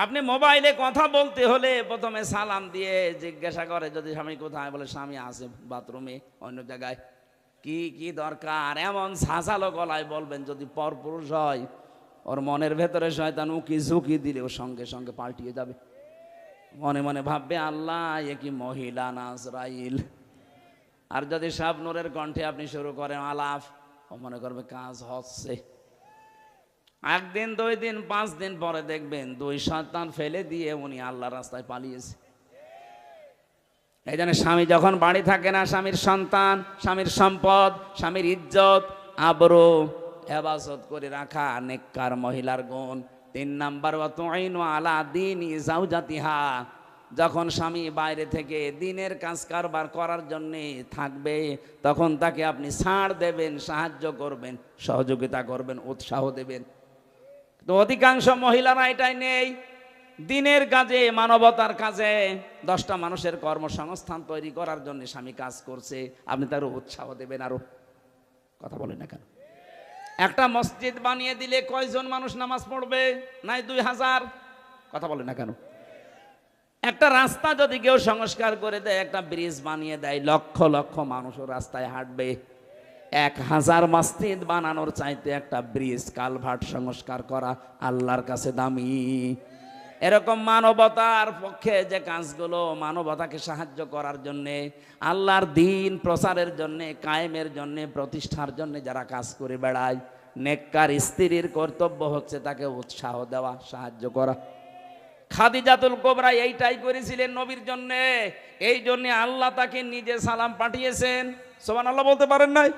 আপনি মোবাইলে কথা বলতে হলে প্রথমে সালাম দিয়ে জিজ্ঞাসা করে, যদি স্বামী কোথায়, বলে স্বামী আছে বাথরুমে অন্য জায়গায়। কি কি দরকার এমন ঝাঁঝালো গলায় বলবেন। যদি পরপুরুষ হয়, ওর মনের ভেতরে শয়তান উকি ঝুঁকি দিলে ও সঙ্গে সঙ্গে পাল্টিয়ে যাবে। মনে মনে ভাববে, আল্লাহ এ কি মহিলা না আজরাইল। আর যদি শাবনূরের কণ্ঠে আপনি শুরু করেন আলাপ, ও মনে করবে কাজ হচ্ছে। 1 দিন 2 দিন 5 দিন পরে দেখবেন 2 শয়তান ফেলে দিয়ে উনি আল্লাহর রাস্তায় পালিয়েছে। এই জন্য স্বামী যখন বাড়ি থাকে না, স্বামীর সন্তান, স্বামীর সম্পদ, স্বামীর ইজ্জত আবরু হেফাজত করে রাখা নেককার মহিলার গুণ। 3 নাম্বার, ওয়াতুইনু আলা দীনি যাওজাতিহা, যখন স্বামী বাইরে থেকে দিনের কাজ কারবার করার জন্য থাকবে, তখন তাকে আপনি ছাড় দেবেন, সাহায্য করবেন, সহযোগিতা করবেন, উৎসাহ দেবেন। তো অধিকাংশ মহিলারা এটাই নেই। দিনের কাজে, মানবতার কাজে, 10টা মানুষের কর্মসংস্থান তৈরি করার জন্য স্বামী কাজ করছে, আপনি তার উৎসাহ দেবেন আরো? কথা বলেন না কেন? একটা মসজিদ বানিয়ে দিলে কয়জন মানুষ নামাজ পড়বে? নাই 2000। কথা বলেন না কেন? একটা রাস্তা যদি কেউ সংস্কার করে দেয়, একটা ব্রিজ বানিয়ে দেয়, লক্ষ লক্ষ মানুষও রাস্তায় হাঁটবে। 1000 মসজিদ বানানোর চাইতে একটা ব্রিজ, কালভার্ট সংস্কার করা আল্লাহর কাছে দামি। এরকম মানবতার পক্ষে যে কাজগুলো, মানবতাকে সাহায্য করার জন্যে, আল্লাহর দ্বীন প্রচারের জন্যে, কায়েমের জন্যে, প্রতিষ্ঠার জন্যে যারা কাজ করে বেড়ায়, নেককার স্ত্রীর কর্তব্য হচ্ছে তাকে উৎসাহ দেওয়া, সাহায্য করা। খাদিজাতুল কুবরা এইটাই করেছিলেন নবীর জন্যে। এই জন্যে আল্লাহ তাকে নিজে সালাম পাঠিয়েছেন। সুবহানাল্লাহ বলতে পারেন নাই?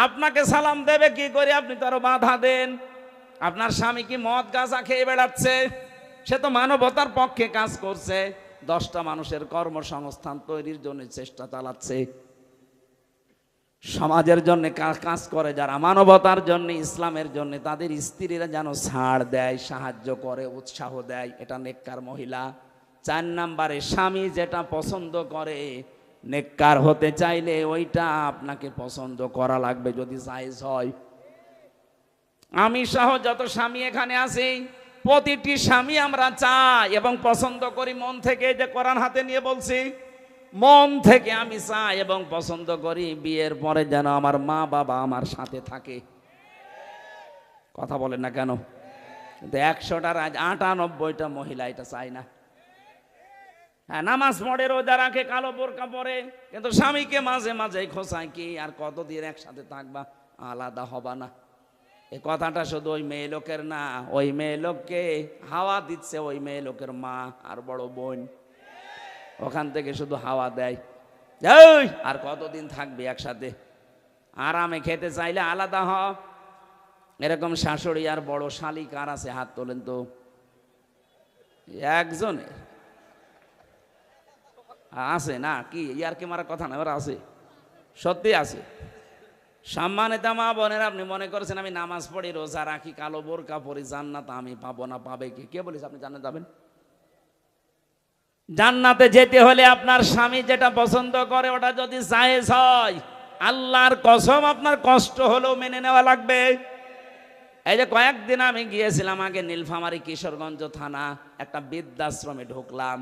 আপনাকে সালাম দেবে কি করে? আপনি তো আরো বাধা দেন। আপনার স্বামী কি মদ গাঁজা খেয়ে বেড়াচ্ছে? সে তো মানবতার পক্ষে কাজ করছে, 10টা মানুষের কর্মসংস্থান তৈরির জন্য চেষ্টা চালাচ্ছে। সমাজের জন্য কাজ করে যারা, মানবতার জন্য, ইসলামের জন্য, তাদের স্ত্রীরা যেন ছাড় দেয়, সাহায্য করে, উৎসাহ দেয়, এটা নেককার মহিলা। 4 নম্বরে, স্বামী যেটা পছন্দ করে, নেককার হতে চাইলে ওইটা আপনাকে পছন্দ করা লাগবে যদি জায়েজ হয়। আমি সহ যত স্বামী এখানে আছি, প্রতিটি স্বামী আমরা চাই এবং পছন্দ করি মন থেকে। যে কোরআন হাতে নিয়ে বলছি, মন থেকে আমি চাই এবং পছন্দ করি বিয়ের পরে যেন আমার মা বাবা আমার সাথে থাকে। কথা বলেন না কেন? কিন্তু 100টার আজ 98টা মহিলা এটা চায় না। হ্যাঁ, নামাজ পড়ে, রোজা রাখে, কালো বোরকা পরে, কিন্তু স্বামীকে মাঝে মাঝে খোঁচায় কি আর কতদিন একসাথে থাকবা, আলাদা হবা না। এই কথাটা শুধু ওই মেয়ে লোকের না, ওই মেয়ে লোককে হাওয়া দিচ্ছে ওই মেয়ে লোকের মা আর বড় বোন। ওখান থেকে শুধু হাওয়া দেয়, আর কতদিন থাকবে একসাথে, আরামে খেতে চাইলে আলাদা হ। এরকম শাশুড়ি আর বড় শালি কার আছে? হাত তোলেন তো। একজনের আছে না? কি ইয়ার কি মারা কথা না, ওরা আছে, সত্যি আছে। সম্মানিত মা বোনেরা, আপনি মনে করছেন আমি নামাজ পড়ি, রোজা রাখি, কালো বোরকা পরি, জান্নাত আমি পাবো না? পাবে কি? কে বলেছে আপনি জান্নাত যাবেন? জান্নাতে যেতে হলে আপনার স্বামী যেটা পছন্দ করে ওটা যদি জায়েজ হয়, আল্লাহর কসম আপনার কষ্ট হলেও মেনে নেওয়া লাগবে। এই যে কয়েকদিন আমি গিয়েছিলাম আগে নীলফামারী কিশোরগঞ্জ থানা, একটা বৃদ্ধাশ্রমে ঢুকলাম।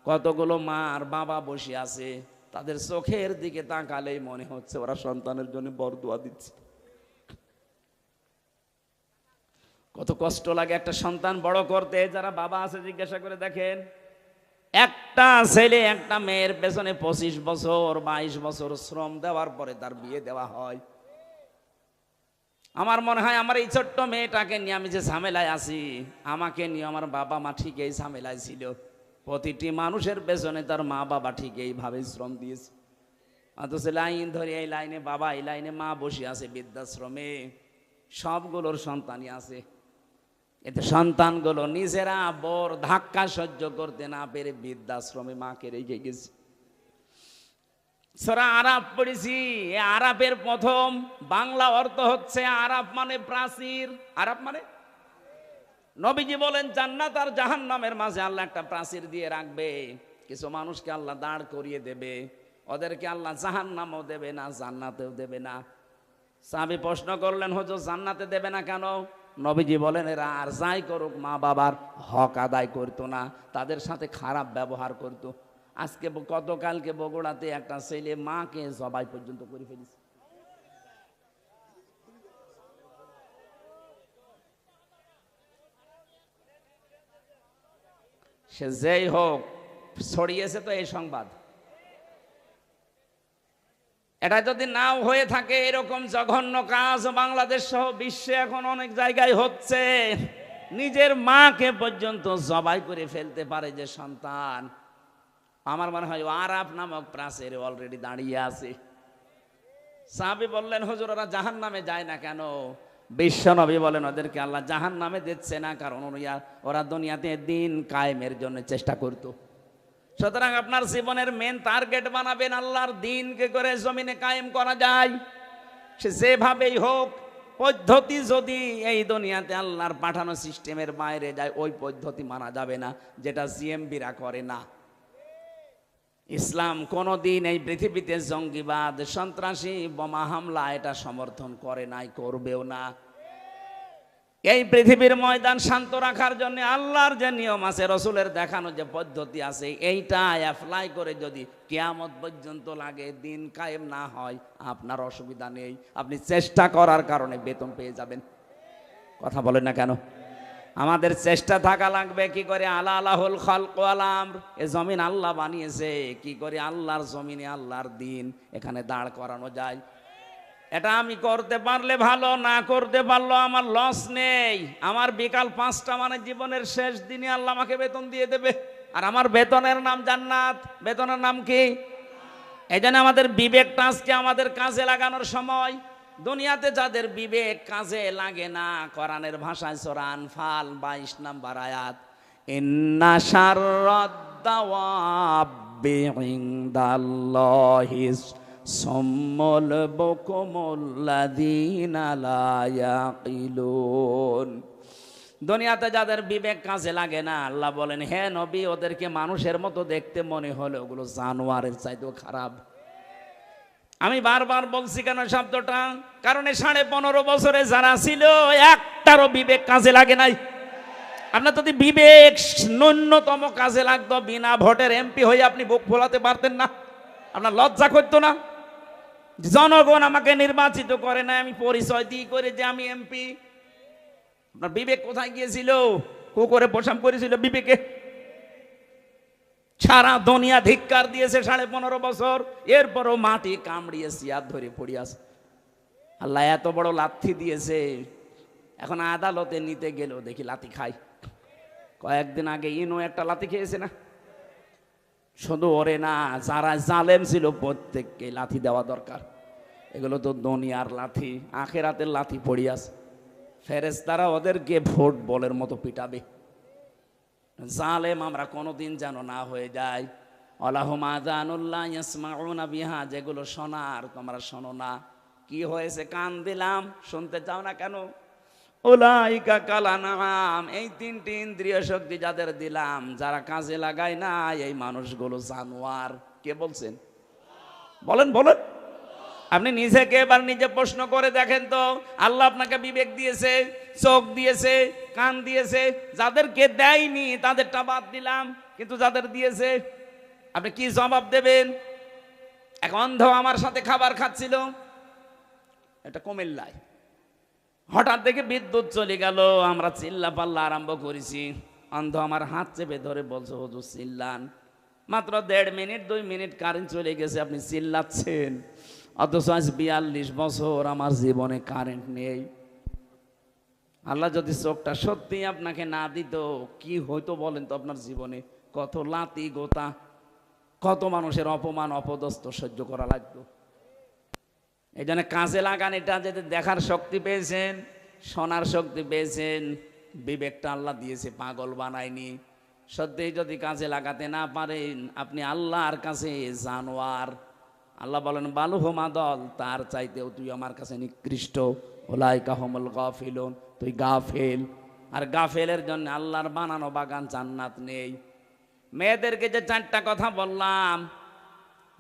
কতগুলো মা আর বাবা বসে আছে, তাদের চোখের দিকে তাকালেই মনে হচ্ছে ওরা সন্তানের জন্য বরদোয়া দিচ্ছে। কত কষ্ট লাগে একটা সন্তান বড় করতে। যারা বাবা আছে জিজ্ঞাসা করে দেখেন, একটা ছেলে একটা মেয়ের পেছনে 25 বছর 22 বছর শ্রম দেওয়ার পরে তার বিয়ে দেওয়া হয়। আমার মনে হয় আমার এই ছোট্ট মেয়েটাকে নিয়ে আমি যে ঝামেলায় আছি, আমাকে নিয়ে আমার বাবা মা ঠিক এই ঝামেলায় ছিল। প্রতিটি মানুষের পেছনে তার মা বাবা ঠিক এইভাবে শ্রম দিয়েছে। অথচ লাইন ধরে এই লাইনে বাবা, এই লাইনে মা বসে আছে বৃদ্ধাশ্রমে, সবগুলোর সন্তানই আছে। এতে সন্তানগুলো নিজেরা বড় ধাক্কা সহ্য করতে না পেরে বৃদ্ধাশ্রমে মাকে রেখে গেছে। সূরা আরাফ পড়েছি। আরাফের প্রথম বাংলা অর্থ হচ্ছে আরাফ মানে প্রাচীর। আরাফ মানে, নবীজি বলেন জান্নাত আর জাহান্নামের মাঝে আল্লাহ একটা প্রাচীর দিয়ে রাখবে। কিছু মানুষকে আল্লাহ দাঁড় করিয়ে দেবে, ওদেরকে আল্লাহ জাহান্নামও দেবে না, জান্নাতেও দেবে না। সাহাবী প্রশ্ন করলেন, হুজুর জান্নাতে দেবে না কেন? নবীজি বলেন এরা আর যাই করুক মা বাবার হক আদায় করতো না, তাদের সাথে খারাপ ব্যবহার করতো। আজকে গতকালকে বগুড়াতে একটা ছেলে মাকে জবাই পর্যন্ত করে ফেলেছে। সে যেই হোক, ছড়িয়েছে তো এই সংবাদ। এটা যদি নাও হয়ে থাকে, এরকম জঘন্য কাজ বাংলাদেশ সহ বিশ্বে এখন অনেক জায়গায় হচ্ছে। নিজের মাকে পর্যন্ত জবাই করে ফেলতে পারে যে সন্তান। আমার মনে হয় আরাফ নামক প্রাচীর অলরেডি দাঁড়িয়ে আছে। সাহাবী বললেন, হুজুর ওরা জাহান্নামে যায় না কেন? বিশ্বনবী বলেন ওদেরকে আল্লাহ জাহান্নামে দিচ্ছে না, কারণ ওরা দুনিয়াতে দিন কায়েমের জন্য চেষ্টা করত। সুতরাং আপনার জীবনের মেন টার্গেট বানাবেন আল্লাহর দিনকে করে জমিনে কায়েম করা যায়, সে যেভাবেই হোক। পদ্ধতি যদি এই দুনিয়াতে আল্লাহর পাঠানো সিস্টেমের বাইরে যায়, ওই পদ্ধতি মানা যাবে না, যেটা জিএমবিরা করে না। ইসলাম কোনোদিন এই পৃথিবীতে জঙ্গিবাদ, সন্ত্রাসী, বোমা হামলা এটা সমর্থন করে নাই, করবেও না। এই পৃথিবীর ময়দান শান্ত রাখার জন্য আল্লাহর যে নিয়ম আছে, রসুলের দেখানো যে পদ্ধতি আছে, এইটা অ্যাপ্লাই করে যদি কিয়ামত পর্যন্ত লাগে, দিন কায়েম না হয়, আপনার অসুবিধা নেই, আপনি চেষ্টা করার কারণে বেতন পেয়ে যাবেন। কথা বলেন না কেন? আমাদের চেষ্টা থাকা লাগবে। কি করে? আলা আলাহুল খালক ওয়াল আমর, এ জমিন আল্লাহ বানিয়েছে, কি করে আল্লাহর জমিনে আল্লাহর দিন এখানে দাঁড় করানো যায়। এটা আমি করতে পারলে ভালো, না করতে পারলো আমার লস নেই। আমার বিকাল 5টা মানে জীবনের শেষ দিনে আল্লাহ আমাকে বেতন দিয়ে দেবে, আর আমার বেতনের নাম জান্নাত। বেতনের নাম কি? এই জন্য আমাদের বিবেকটা আজকে আমাদের কাজে লাগানোর সময়। দুনিয়াতে যাদের বিবেক কাজে লাগে না, কোরআনের ভাষায় সূরা আনফাল 22 নম্বর আয়াত, ইন্না শাররাদ দাওয়াবি ইনদাল্লাহিস সুম্মুল বুকুমুল লাযীনা লা ইয়াকিলুন। দুনিয়াতে যাদের বিবেক কাজে লাগে না, আল্লাহ বলেন, হে নবী, ওদেরকে মানুষের মতো দেখতে মনে হলে ওগুলো জানোয়ারের চাইতেও খারাপ। আমি বারবার বলছি কেন শব্দটা? কারণ 15.5 বছরে যারা ছিল, একটারও বিবেক কাজে লাগে নাই। আপনার যদি বিবেক ন্যূনতম কাজে লাগতো, বিনা ভোটের এমপি হয়ে আপনি বুক ফোলাতে পারতেন না? আপনার লজ্জা করতো না? জনগণ আমাকে নির্বাচিত করে না, আমি পরিচয় দিই করে যে আমি এমপি। আপনার বিবেক কোথায় গিয়েছিল? কুকুরে পোশাম করেছিল বিবেকে? সারা দুনিয়া ধিক্কার দিয়েছে 15.5 বছর, এরপরও মাটি কামড়িয়ে সিয়ার ধরে পড়িয়াছে। আল্লাহ এত বড় লাথি দিয়েছে, এখন আদালতে নিতে গেলেও দেখি লাথি খায়। কয়েকদিন আগে ইনো একটা লাথি খেয়েছে না? শুধু ওরে না, যারা জালেম ছিল প্রত্যেককে লাথি দেওয়া দরকার। এগুলো তো দুনিয়ার লাথি, আখেরাতের লাথি পড়িয়াছে। ফেরেশতারা ওদেরকে ফুটবলের মতো পিটাবে। জালেম আমরা কোনোদিন যেন না হয়ে যায়। আলাহুম আযানুল্লাহ ইয়াসমাউনা বিহা, যেগুলো শোনার তোমরা শোনো না। কি হয়েছে? কান দিলাম, শুনতে চাও না কেন? উলাইকা কালানাম, এই 3টি ইন্দ্রিয় শক্তি যাদের দিলাম, যারা কাজে লাগায় না, এই মানুষগুলো জানোয়ার। কে বলছেন? বলেন বলেন। আপনি নিজেকে এবার নিজে প্রশ্ন করে দেখেন তো। আল্লাহ আপনাকে বিবেক দিয়েছে, চোখ দিয়েছে, কান দিয়েছে। যাদেরকে দেয়নি তাদেরটা বাদ দিলাম, কিন্তু যাদের দিয়েছে আপনি কি জবাব দেবেন? এক অন্ধ আমার সাথে খাবার খাচ্ছিল, এটা কুমিল্লায়। হঠাৎ দেখে বিদ্যুৎ চলে গেল, আমরা চিল্লা পাল্লা আরম্ভ করেছি। অন্ধ আমার হাত চেপে ধরে বলছে, হুজুর চিল্লান। মাত্র 1.5 মিনিট 2 মিনিট কারেন্ট চলে গেছে, আপনি চিল্লাচ্ছেন। অথচ আজ 42 বছর আমার জীবনে কারেন্ট নেই। আল্লাহ যদি চোখটা সত্যি আপনাকে না দিত, কি হইতো বলেন তো আপনার জীবনে? কত লাতি গোতা, কত মানুষের অপমান অপদস্থ সহ্য করা লাগতো। এই জন্য কাজে লাগান। এটা যদি দেখার শক্তি পেয়েছেন, শোনার শক্তি পেয়েছেন, বিবেকটা আল্লাহ দিয়েছে, পাগল বানায়নি। সত্যি যদি কাজে লাগাতে না পারেন, আপনি আল্লাহর কাছে জানোয়ার। আল্লাহ বলেন, বালুহুমা দল, তার চাইতেও তুই আমার কাছে নিকৃষ্ট। উলাইকা হুমুল গাফিলুন, তুই গাফেল। আর গাফেলের জন্য আল্লাহর বানানো বাগান জান্নাত নেই। মেয়েদেরকে যে 4টা কথা বললাম,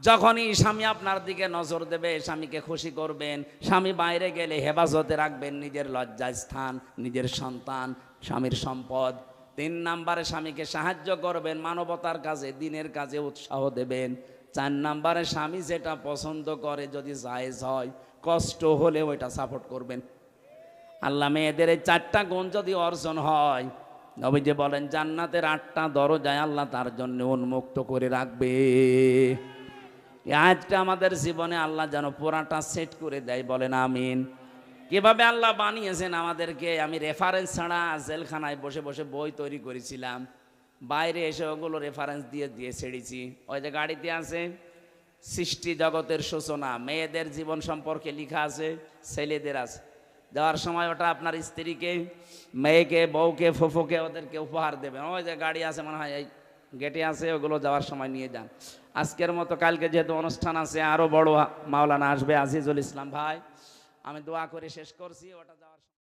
যখনই স্বামী আপনার দিকে নজর দেবে, স্বামীকে খুশি করবেন। স্বামী বাইরে গেলে হেফাজতে রাখবেন নিজের লজ্জাস্থান, নিজের সন্তান, স্বামীর সম্পদ। 3 নম্বরে স্বামীকে সাহায্য করবেন, মানবতার কাজে, দিনের কাজে উৎসাহ দেবেন। 4 নম্বরে স্বামী যেটা পছন্দ করে যদি জায়েজ হয়, কষ্ট হলে ওইটা সাপোর্ট করবেন। আল্লাহ মেয়েদের এই 4টা গুণ যদি অর্জন হয়, নবীজি বলেন জান্নাতের 8টা দরজায় আল্লাহ তার জন্য উন্মুক্ত করে রাখবে। আজটা আমাদের জীবনে আল্লাহ যেন পুরাটা সেট করে দেয়, বলেন আমিন। কিভাবে আল্লাহ বানিয়েছেন আমাদেরকে, আমি রেফারেন্স ছাড়া জেলখানায় বসে বসে বই তৈরি করেছিলাম। বাইরে এসে ওগুলো রেফারেন্স দিয়ে দিয়ে ছেড়েছি। ওই যে গাড়িতে আছে সৃষ্টি জগতের সূচনা, মেয়েদের জীবন সম্পর্কে লেখা আছে, ছেলেদের আছে। যাওয়ার সময় ওটা আপনার স্ত্রীকে, মেয়েকে, বউকে, ফুফুকে ওদেরকে উপহার দেবেন। ওই যে গাড়ি আছে মনে হয় এই গেটে আছে, ওগুলো যাওয়ার সময় নিয়ে যান। আজকের মতো কালকে যেহেতু অনুষ্ঠান আছে, আরও বড় মাওলানা আসবে, আজিজুল ইসলাম ভাই, আমি দোয়া করে শেষ করছি, ওটা যাওয়ার